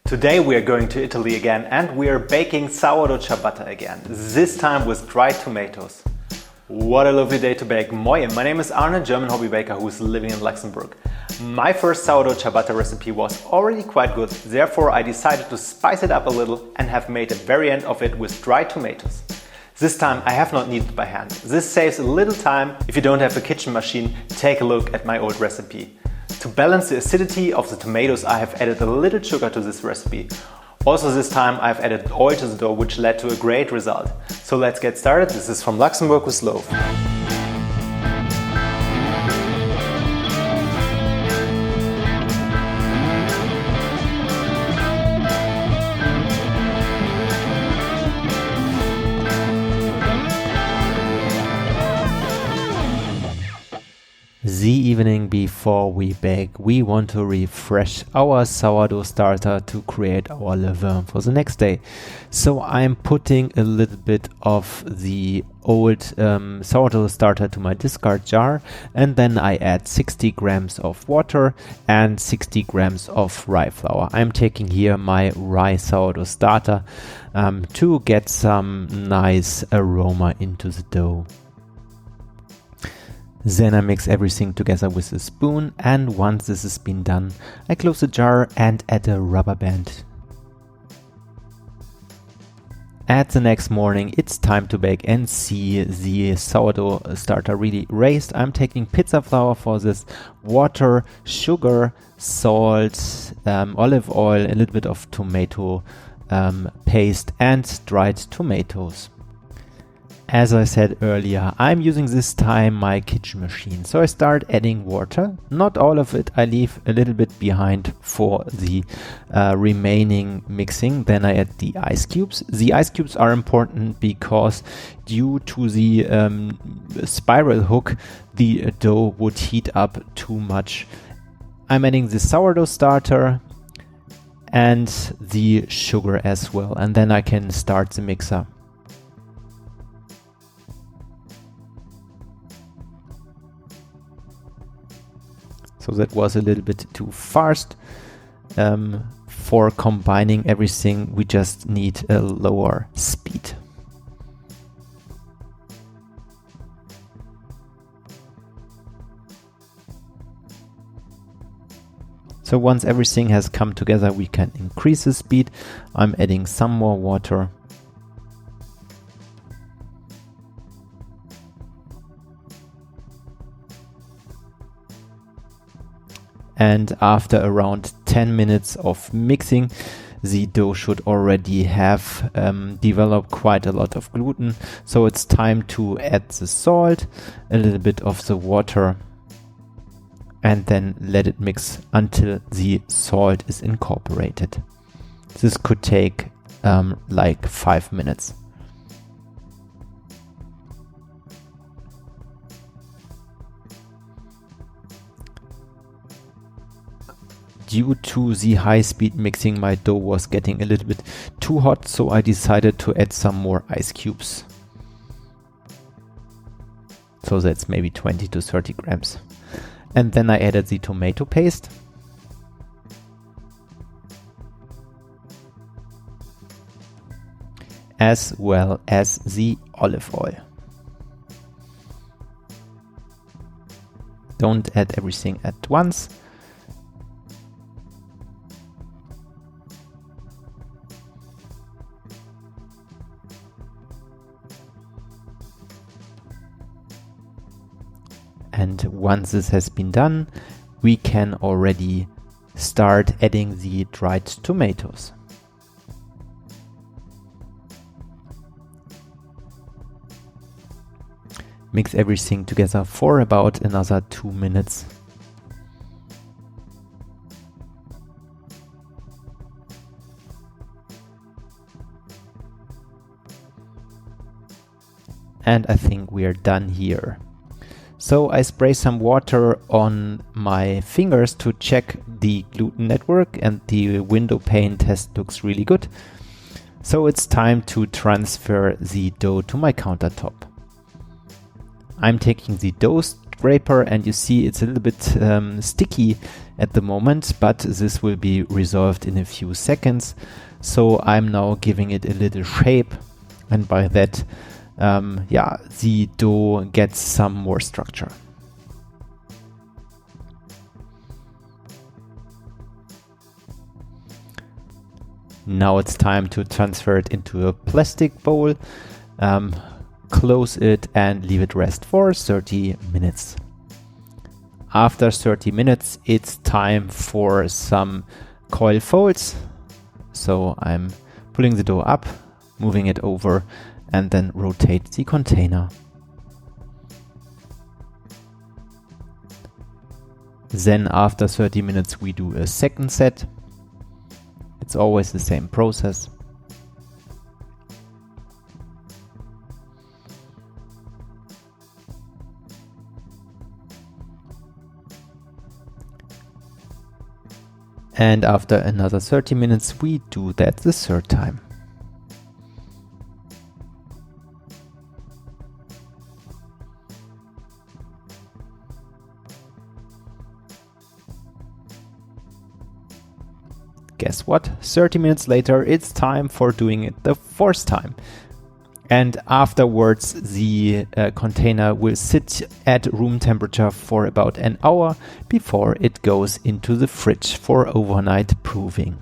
Today we are going to Italy again and we are baking sourdough ciabatta again, this time with dried tomatoes. What a lovely day to bake. Moin, my name is Arne, German hobby baker who is living in Luxembourg. My first sourdough ciabatta recipe was already quite good, therefore I decided to spice it up a little and have made a variant of it with dried tomatoes. This time I have not kneaded by hand. This saves a little time. If you don't have a kitchen machine, take a look at my old recipe. To balance the acidity of the tomatoes, I have added a little sugar to this recipe. Also this time I've added oil to the dough, which led to a great result. So let's get started. This is from Luxembourg with loaf. The evening before we bake, we want to refresh our sourdough starter to create our levain for the next day. So I'm putting a little bit of the old sourdough starter to my discard jar, and then I add 60 grams of water and 60 grams of rye flour. I'm taking here my rye sourdough starter to get some nice aroma into the dough. Then I mix everything together with a spoon, and once this has been done, I close the jar and add a rubber band. At the next morning, it's time to bake and see the sourdough starter really raised. I'm taking pizza flour for this, water, sugar, salt, olive oil, a little bit of tomato paste and dried tomatoes. As I said earlier, I'm using this time my kitchen machine. So I start adding water, not all of it, I leave a little bit behind for the remaining mixing. Then I add the ice cubes. The ice cubes are important because due to the spiral hook, the dough would heat up too much. I'm adding the sourdough starter and the sugar as well, and then I can start the mixer. So that was a little bit too fast. For combining everything, we just need a lower speed. So once everything has come together, we can increase the speed. I'm adding some more water. And after around 10 minutes of mixing, the dough should already have developed quite a lot of gluten. So it's time to add the salt, a little bit of the water, and then let it mix until the salt is incorporated. This could take like 5 minutes. Due to the high-speed mixing, my dough was getting a little bit too hot, so I decided to add some more ice cubes. So that's maybe 20 to 30 grams. And then I added the tomato paste. As well as the olive oil. Don't add everything at once. And once this has been done, we can already start adding the dried tomatoes. Mix everything together for about another 2 minutes. And I think we are done here. So I spray some water on my fingers to check the gluten network, and the window pane test looks really good. So it's time to transfer the dough to my countertop. I'm taking the dough scraper, and you see it's a little bit sticky at the moment, but this will be resolved in a few seconds. So I'm now giving it a little shape, and by that the dough gets some more structure. Now it's time to transfer it into a plastic bowl, close it and leave it rest for 30 minutes. After 30 minutes, it's time for some coil folds. So I'm pulling the dough up, moving it over, and then rotate the container. Then after 30 minutes, we do a second set. It's always the same process. And after another 30 minutes, we do that the third time. Guess what? 30 minutes later, it's time for doing it the fourth time. And afterwards, the container will sit at room temperature for about an hour before it goes into the fridge for overnight proving.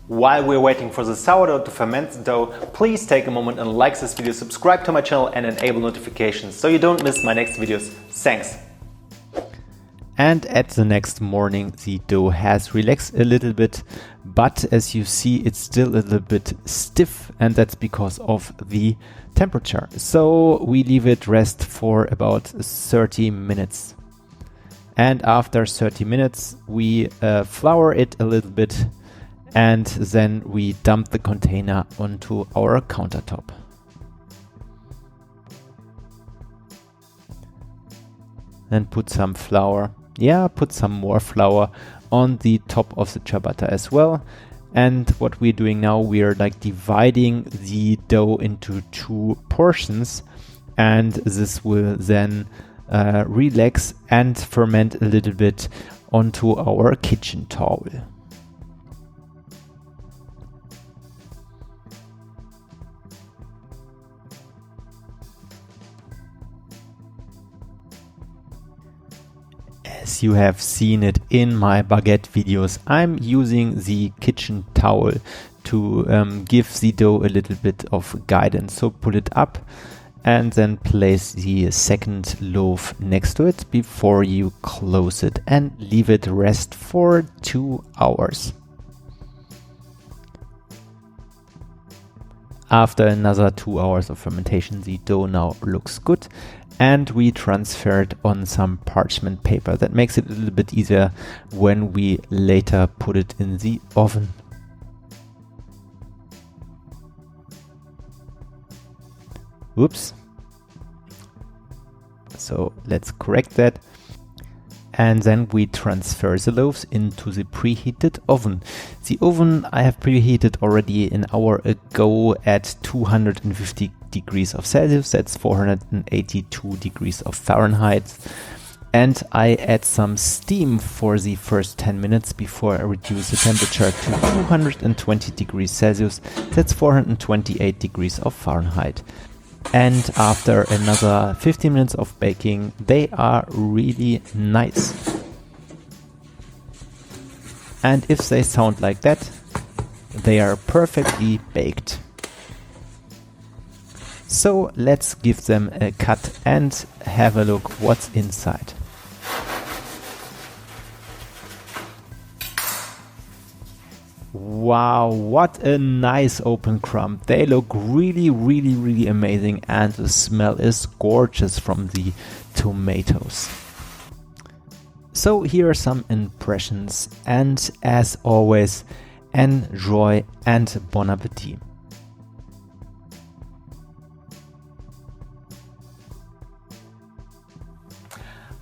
While we're waiting for the sourdough to ferment the dough, please take a moment and like this video, subscribe to my channel and enable notifications so you don't miss my next videos. Thanks! And at the next morning, the dough has relaxed a little bit, but as you see, it's still a little bit stiff, and that's because of the temperature. So we leave it rest for about 30 minutes. And after 30 minutes, we flour it a little bit, and then we dump the container onto our countertop. And put some flour. Put some more flour on the top of the ciabatta as well. And what we're doing now, we're like dividing the dough into two portions, and this will then relax and ferment a little bit onto our kitchen towel. As you have seen it in my baguette videos, I'm using the kitchen towel to give the dough a little bit of guidance. So pull it up and then place the second loaf next to it before you close it and leave it rest for 2 hours. After another 2 hours of fermentation, the dough now looks good. And we transfer it on some parchment paper. That makes it a little bit easier when we later put it in the oven. Whoops. So let's correct that. And then we transfer the loaves into the preheated oven. The oven I have preheated already an hour ago at 250 degrees of Celsius, that's 482 degrees of Fahrenheit. And I add some steam for the first 10 minutes before I reduce the temperature to 220 degrees Celsius, that's 428 degrees of Fahrenheit. And after another 15 minutes of baking, they are really nice. And if they sound like that, they are perfectly baked. So let's give them a cut and have a look what's inside. Wow, what a nice open crumb. They look really amazing, and the smell is gorgeous from the tomatoes. So here are some impressions, and as always, enjoy and bon appetit.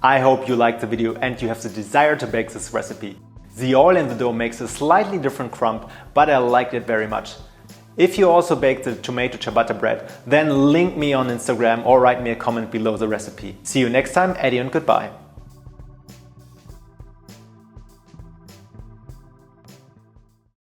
I hope you liked the video and you have the desire to bake this recipe. The oil in the dough makes a slightly different crumb, but I liked it very much. If you also bake the tomato ciabatta bread, then link me on Instagram or write me a comment below the recipe. See you next time, Eddie, and goodbye.